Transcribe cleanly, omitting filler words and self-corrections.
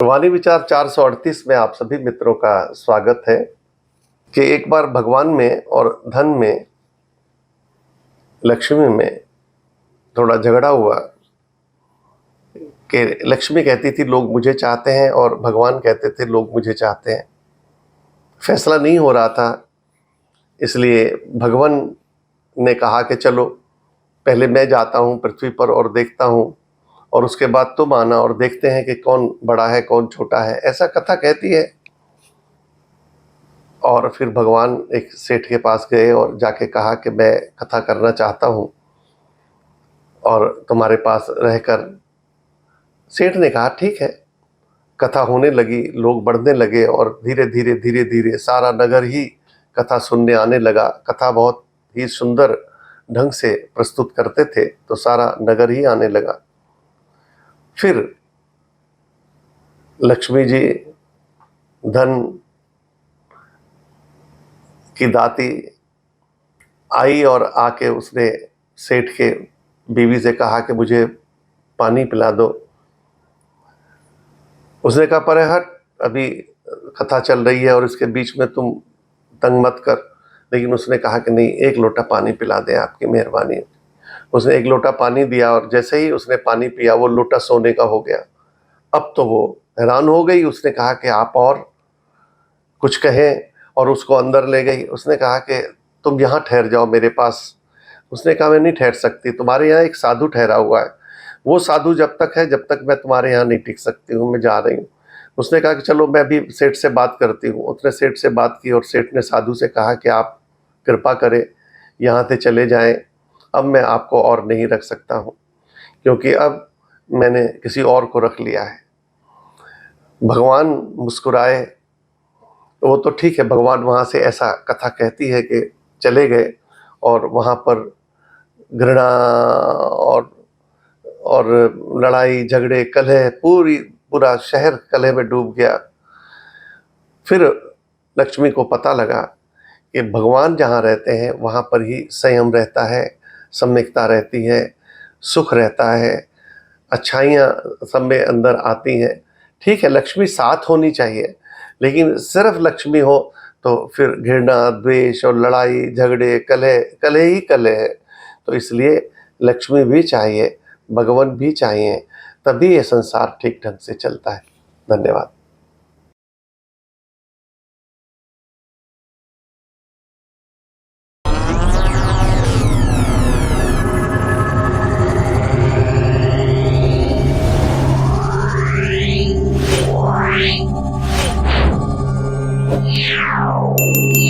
वाणी विचार 438 में आप सभी मित्रों का स्वागत है कि एक बार भगवान में और धन में, लक्ष्मी में थोड़ा झगड़ा हुआ कि लक्ष्मी कहती थी लोग मुझे चाहते हैं और भगवान कहते थे लोग मुझे चाहते हैं। फैसला नहीं हो रहा था, इसलिए भगवान ने कहा कि चलो पहले मैं जाता हूँ पृथ्वी पर और देखता हूँ, और उसके बाद तुम आना और देखते हैं कि कौन बड़ा है कौन छोटा है, ऐसा कथा कहती है। और फिर भगवान एक सेठ के पास गए और जाके कहा कि मैं कथा करना चाहता हूँ और तुम्हारे पास रहकर। सेठ ने कहा ठीक है। कथा होने लगी, लोग बढ़ने लगे और धीरे धीरे धीरे धीरे सारा नगर ही कथा सुनने आने लगा। कथा बहुत ही सुंदर ढंग से प्रस्तुत करते थे तो सारा नगर ही आने लगा। फिर लक्ष्मी जी धन की दाती आई और आके उसने सेठ के बीवी से कहा कि मुझे पानी पिला दो। उसने कहा पर हट, अभी कथा चल रही है और इसके बीच में तुम तंग मत कर। लेकिन उसने कहा कि नहीं, एक लोटा पानी पिला दें, आपकी मेहरबानी। उसने एक लोटा पानी दिया और जैसे ही उसने पानी पिया वो लोटा सोने का हो गया। अब तो वो हैरान हो गई। उसने कहा कि आप और कुछ कहें, और उसको अंदर ले गई। उसने कहा कि तुम यहाँ ठहर जाओ मेरे पास। उसने कहा मैं नहीं ठहर सकती, तुम्हारे यहाँ एक साधु ठहरा हुआ है, वो साधु जब तक है जब तक मैं तुम्हारे यहाँ नहीं टिक सकती हूँ, मैं जा रही हूँ। उसने कहा कि चलो मैं भी सेठ से बात करती हूँ। उसने सेठ से बात की और सेठ ने साधु से कहा कि आप कृपा करें यहाँ से चले जाएं, अब मैं आपको और नहीं रख सकता हूँ क्योंकि अब मैंने किसी और को रख लिया है। भगवान मुस्कुराए। वो तो ठीक है, भगवान वहाँ से ऐसा कथा कहती है कि चले गए और वहाँ पर घृणा और लड़ाई झगड़े कलह, पूरा शहर कलह में डूब गया। फिर लक्ष्मी को पता लगा कि भगवान जहाँ रहते हैं वहाँ पर ही संयम रहता है, सम्यकता रहती है, सुख रहता है, अच्छाइयाँ सब में अंदर आती हैं। ठीक है, लक्ष्मी साथ होनी चाहिए, लेकिन सिर्फ लक्ष्मी हो तो फिर घृणा, द्वेष और लड़ाई झगड़े कलह ही कलह है। तो इसलिए लक्ष्मी भी चाहिए, भगवान भी चाहिए, तभी ये संसार ठीक ढंग से चलता है। धन्यवाद। Meow.